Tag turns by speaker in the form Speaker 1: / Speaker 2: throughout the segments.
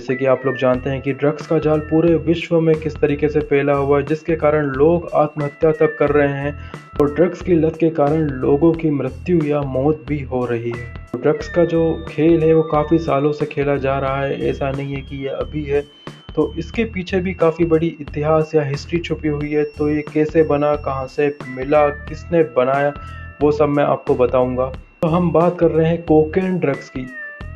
Speaker 1: जैसे कि आप लोग जानते हैं कि ड्रग्स का जाल पूरे विश्व में किस तरीके से फैला हुआ है, जिसके कारण लोग आत्महत्या तक कर रहे हैं और ड्रग्स की लत के कारण लोगों की मृत्यु या मौत भी हो रही है। तो ड्रग्स का जो खेल है वो काफ़ी सालों से खेला जा रहा है, ऐसा नहीं है कि ये अभी है। तो इसके पीछे भी काफ़ी बड़ी इतिहास या हिस्ट्री छुपी हुई है। तो ये कैसे बना, कहाँ से मिला, किसने बनाया, वो सब मैं आपको बताऊंगा। तो हम बात कर रहे हैं कोकेन ड्रग्स की।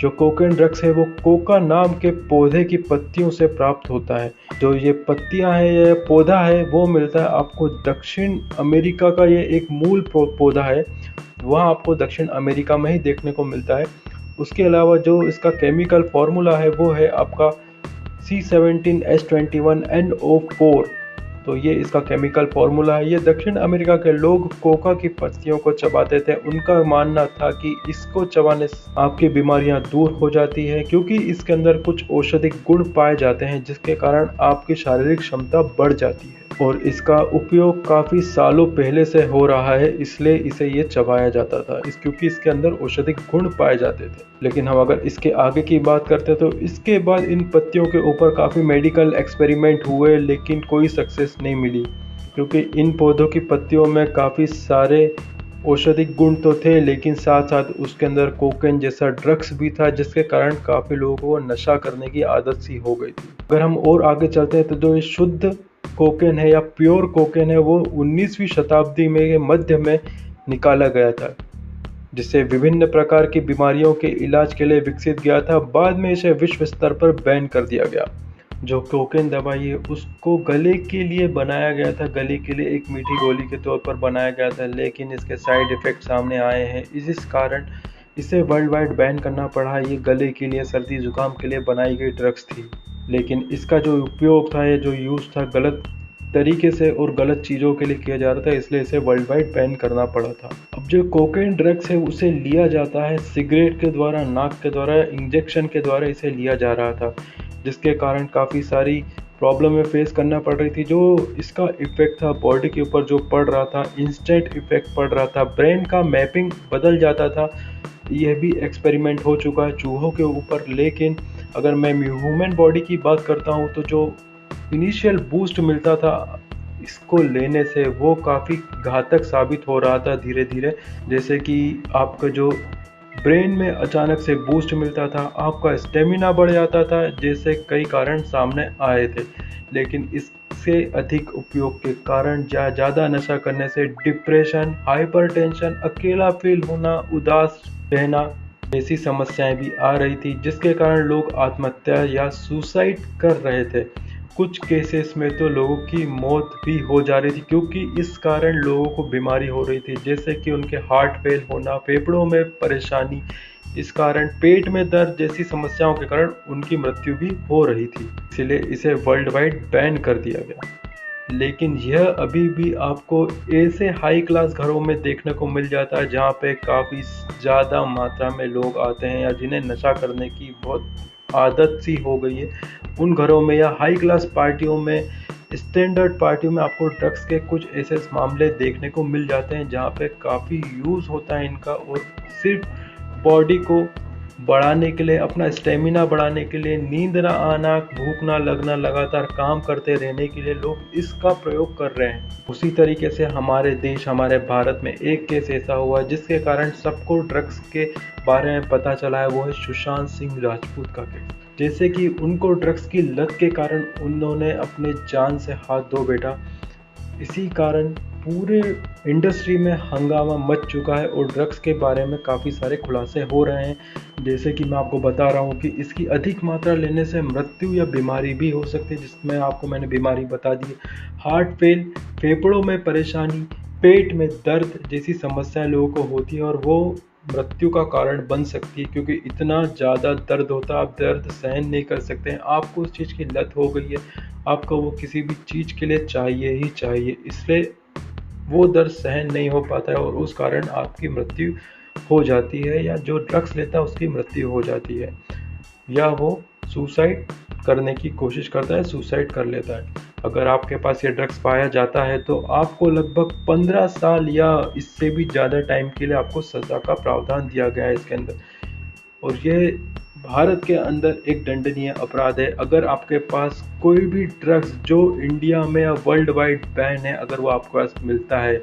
Speaker 1: जो कोकेन ड्रग्स है वो कोका नाम के पौधे की पत्तियों से प्राप्त होता है। जो ये पत्तियां हैं, ये पौधा है, वो मिलता है आपको दक्षिण अमेरिका का। ये एक मूल पौधा है, वहाँ आपको दक्षिण अमेरिका में ही देखने को मिलता है। उसके अलावा जो इसका केमिकल फार्मूला है वो है आपका C17H21NO4। तो ये इसका केमिकल फार्मूला है। ये दक्षिण अमेरिका के लोग कोका की पत्तियों को चबाते थे। उनका मानना था कि इसको चबाने से आपकी बीमारियां दूर हो जाती है, क्योंकि इसके अंदर कुछ औषधिक गुण पाए जाते हैं जिसके कारण आपकी शारीरिक क्षमता बढ़ जाती है। और इसका उपयोग काफ़ी सालों पहले से हो रहा है, इसलिए इसे ये चबाया जाता था क्योंकि इसके अंदर औषधिक गुण पाए जाते थे। लेकिन हम अगर इसके आगे की बात करते तो इसके बाद इन पत्तियों के ऊपर काफ़ी मेडिकल एक्सपेरिमेंट हुए, लेकिन कोई सक्सेस नहीं मिली, क्योंकि इन पौधों की पत्तियों में काफ़ी सारे औषधिक गुण तो थे, लेकिन साथ साथ उसके अंदर कोकेन जैसा ड्रग्स भी था, जिसके कारण काफ़ी लोगों को नशा करने की आदत सी हो गई थी। अगर हम और आगे चलते हैं तो जो ये शुद्ध कोकेन है या प्योर कोकेन है वो 19वीं शताब्दी में मध्य में निकाला गया था, जिसे विभिन्न प्रकार की बीमारियों के इलाज के लिए विकसित गया था। बाद में इसे विश्व स्तर पर बैन कर दिया गया। जो कोकेन दवाई है उसको गले के लिए बनाया गया था, गले के लिए एक मीठी गोली के तौर पर बनाया गया था, लेकिन इसके साइड इफ़ेक्ट सामने आए हैं। इस कारण इसे वर्ल्ड वाइड बैन करना पड़ा। ये गले के लिए, सर्दी जुकाम के लिए बनाई गई ड्रग्स थी, लेकिन इसका जो उपयोग था, ये जो यूज़ था, गलत तरीके से और गलत चीज़ों के लिए किया जा रहा था, इसलिए इसे वर्ल्ड वाइड बैन करना पड़ा था। अब जो कोकेन ड्रग्स है उसे लिया जाता है सिगरेट के द्वारा, नाक के द्वारा, इंजेक्शन के द्वारा इसे लिया जा रहा था, जिसके कारण काफ़ी सारी प्रॉब्लम में फेस करना पड़ रही थी। जो इसका इफ़ेक्ट था बॉडी के ऊपर जो पड़ रहा था, इंस्टेंट इफ़ेक्ट पड़ रहा था, ब्रेन का मैपिंग बदल जाता था। यह भी एक्सपेरिमेंट हो चुका है चूहों के ऊपर। लेकिन अगर मैं ह्यूमन बॉडी की बात करता हूँ तो जो इनिशियल बूस्ट मिलता था इसको लेने से, वो काफ़ी घातक साबित हो रहा था धीरे धीरे। जैसे कि आपका जो ब्रेन में अचानक से बूस्ट मिलता था, आपका स्टेमिना बढ़ जाता था, जैसे कई कारण सामने आए थे। लेकिन इससे अधिक उपयोग के कारण ज़्यादा नशा करने से डिप्रेशन, हाइपरटेंशन, अकेला फील होना, उदास रहना जैसी समस्याएं भी आ रही थी, जिसके कारण लोग आत्महत्या या सुसाइड कर रहे थे। कुछ केसेस में तो लोगों की मौत भी हो जा रही थी, क्योंकि इस कारण लोगों को बीमारी हो रही थी, जैसे कि उनके हार्ट फेल होना, फेफड़ों में परेशानी, इस कारण पेट में दर्द जैसी समस्याओं के कारण उनकी मृत्यु भी हो रही थी। इसलिए इसे वर्ल्ड वाइड बैन कर दिया गया। लेकिन यह अभी भी आपको ऐसे हाई क्लास घरों में देखने को मिल जाता है जहाँ पे काफ़ी ज़्यादा मात्रा में लोग आते हैं या जिन्हें नशा करने की बहुत आदत सी हो गई है। उन घरों में या हाई क्लास पार्टियों में, स्टैंडर्ड पार्टियों में आपको ड्रग्स के कुछ ऐसे मामले देखने को मिल जाते हैं जहाँ पे काफ़ी यूज़ होता है इनका, और सिर्फ बॉडी को बढ़ाने के लिए, अपना स्टेमिना बढ़ाने के लिए, नींद ना आना, भूख ना लगना, लगातार काम करते रहने के लिए लोग इसका प्रयोग कर रहे हैं। उसी तरीके से हमारे देश, हमारे भारत में एक केस ऐसा हुआ जिसके कारण सबको ड्रग्स के बारे में पता चला है, वो है सुशांत सिंह राजपूत का केस। जैसे कि उनको ड्रग्स की लत के कारण उन्होंने अपने जान से हाथ धो बैठा। इसी कारण पूरे इंडस्ट्री में हंगामा मच चुका है और ड्रग्स के बारे में काफ़ी सारे खुलासे हो रहे हैं। जैसे कि मैं आपको बता रहा हूँ कि इसकी अधिक मात्रा लेने से मृत्यु या बीमारी भी हो सकती है, जिसमें आपको मैंने बीमारी बता दी। हार्ट फेल, फेफड़ों में परेशानी, पेट में दर्द जैसी समस्याएं लोगों को होती है और वो मृत्यु का कारण बन सकती है, क्योंकि इतना ज़्यादा दर्द होता है, आप दर्द सहन नहीं कर सकते हैं। आपको उस चीज़ की लत हो गई है, आपको वो किसी भी चीज़ के लिए चाहिए ही चाहिए, इसलिए वो दर्द सहन नहीं हो पाता है और उस कारण आपकी मृत्यु हो जाती है, या जो ड्रग्स लेता है उसकी मृत्यु हो जाती है, या वो सुसाइड करने की कोशिश करता है, सुसाइड कर लेता है। अगर आपके पास ये ड्रग्स पाया जाता है तो आपको लगभग 15 साल या इससे भी ज़्यादा टाइम के लिए आपको सज़ा का प्रावधान दिया गया है इसके अंदर। और ये भारत के अंदर एक दंडनीय अपराध है। अगर आपके पास कोई भी ड्रग्स जो इंडिया में या वर्ल्ड वाइड बैन है, अगर वो आपके पास मिलता है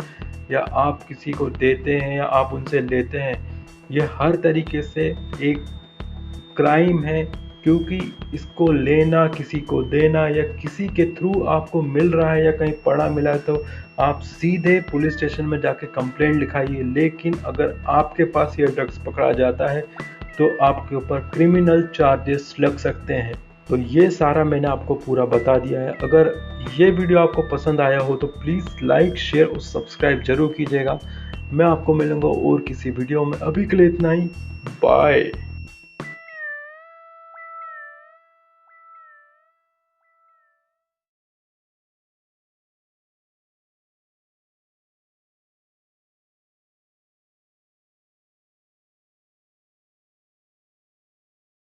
Speaker 1: या आप किसी को देते हैं या आप उनसे लेते हैं, ये हर तरीके से एक क्राइम है। क्योंकि इसको लेना, किसी को देना या किसी के थ्रू आपको मिल रहा है या कहीं पड़ा मिला है, तो आप सीधे पुलिस स्टेशन में जाके कंप्लेंट लिखाइए। लेकिन अगर आपके पास ये ड्रग्स पकड़ा जाता है तो आपके ऊपर क्रिमिनल चार्जेस लग सकते हैं। तो ये सारा मैंने आपको पूरा बता दिया है। अगर ये वीडियो आपको पसंद आया हो तो प्लीज़ लाइक, शेयर और सब्सक्राइब जरूर कीजिएगा। मैं आपको मिलूंगा और किसी वीडियो में। अभी के लिए इतना ही। बाय।